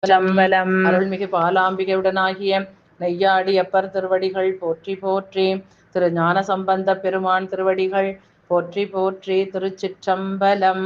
சம்பலம் அருள்மிகு பாலாம்பிகையுடனாகிய நெய்யாடி அப்பர் திருவடிகள் போற்றி போற்றி. திரு ஞான சம்பந்த பெருமான் திருவடிகள் போற்றி போற்றி. திருச்சிற்றம்பலம்.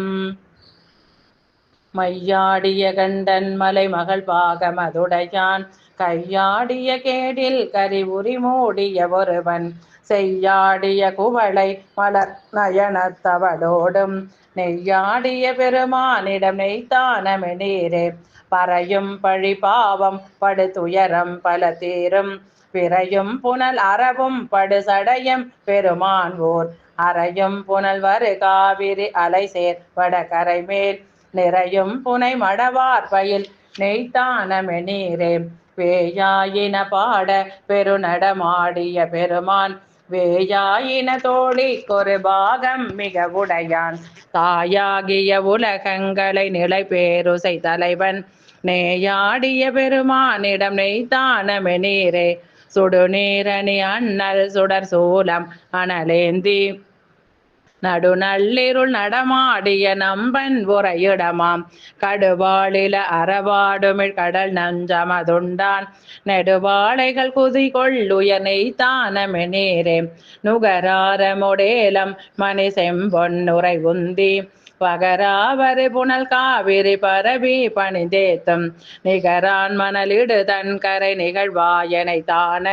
மையாடிய கண்டன் மலை மகள் பாகமதுடையான் கையாடிய கேடில் கரி உரி மூடிய ஒருவன் செய்யாடிய குவளை மலர் நயனத்தவளோடும் நெய்யாடிய பெருமானிடம் நெய்த்தானமெனீரே பறையும் பழி பாவம் படு துயரம் பல தீரும் பிறையும் புனல் அறவும் படு சடையம் பெருமான் ஊர் அறையும் புனல் வரு காவிரி அலைசேர் வடகரை மேல் நிறையும் புனை மடவார் பயில் நெய்த்தானமெனீரே வேயாயின பாட பெருநடமாடிய பெருமான் வேயாயின தோழிக்கொரு பாகம் மிக உடையான் தாயாகிய உலகங்களை நிலை பேருசை தலைவன் நேயாடிய பெருமானிடம் நெய்த்தானமெனீரே சுடுநீரணி அண்ணல் சுடர் சூலம் அனலேந்தி நடுநள்ளிருள் நடமாடிய நம்பன் உரையிடமாம் கடுவாளில அறவாடுமிழ் கடல் நஞ்சமதுண்டான் நெடுவாளைகள் குதி கொள்ளுயர் நெய்த்தானமெனீரே நுகராரமுடேலம் மணி செம்பொன்னுரை உந்தி பகராவரு புனல் காவிரி பரவி பணிந்தேத்தும் நிகரான் மணலிடு தன் கரை நிகழ்வாயனை தான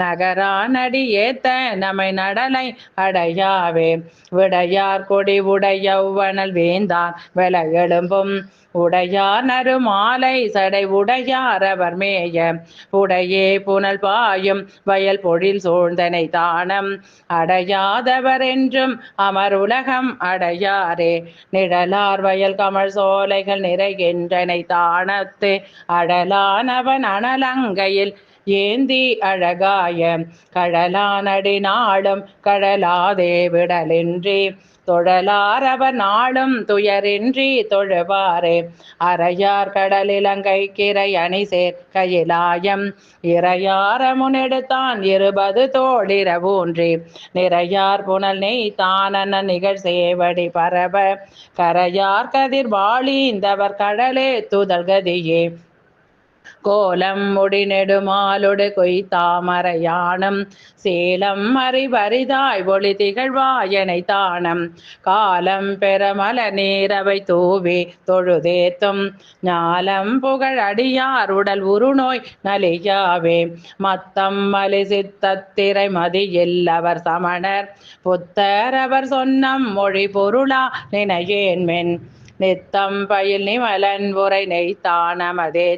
நகரான் அடி ஏத்த நமை நடலை அடையாவே விடையார் கொடி உடையவனல் வேந்தான் வெல எழும்பும் உடையார் நறுமாலை சடை உடையார் அவர் மேய உடையே புனல் பாயும் வயல் பொழில் சூழ்ந்தனை தானம் அடையாதவர் என்றும் அமர் உலகம் அடையாரே நிழலார் வயல் கமழ் சோலைகள் நிறைகின்றனை தானத்து அடலானவன் அனலங்கையில் ஏந்தி அழகாய கழலானடி நாளும் கழலாதே விடலின்றி தொழலார் அவர் நாளும் துயரின்றி தொழுவாரே அறையார் கடலிலங்கை கிரை அணிசேர் கையிலாயம் இறையார முன்னெடுத்தான் 20 தோழிரவூன்றி நிறையார் புனல் நெய்த்தான நிகழ் சேவடி பரவ கரையார் கதிர் வாழிந்தவர் கடலே துதல்கதியே கோலம் முடி நெடுமாலொடு கொய்தாமரையானும் சேலம் அறிவரிதாய் ஒளி திகழ்வாயனை தானம் காலம் பெறமல நீரவை தூவி தொழுதேத்தும் ஞாலம் புகழ் அடியார் உடல் உருநோய் நலியாவே மத்தம் மலி சித்தத்திரை மதியில் அவர் சமணர் புத்தர் அவர் சொன்னம் மொழி பொருளா நினையேன்மென் நித்தம் பயில் நிமலன் உரை நெய்த்தானமதே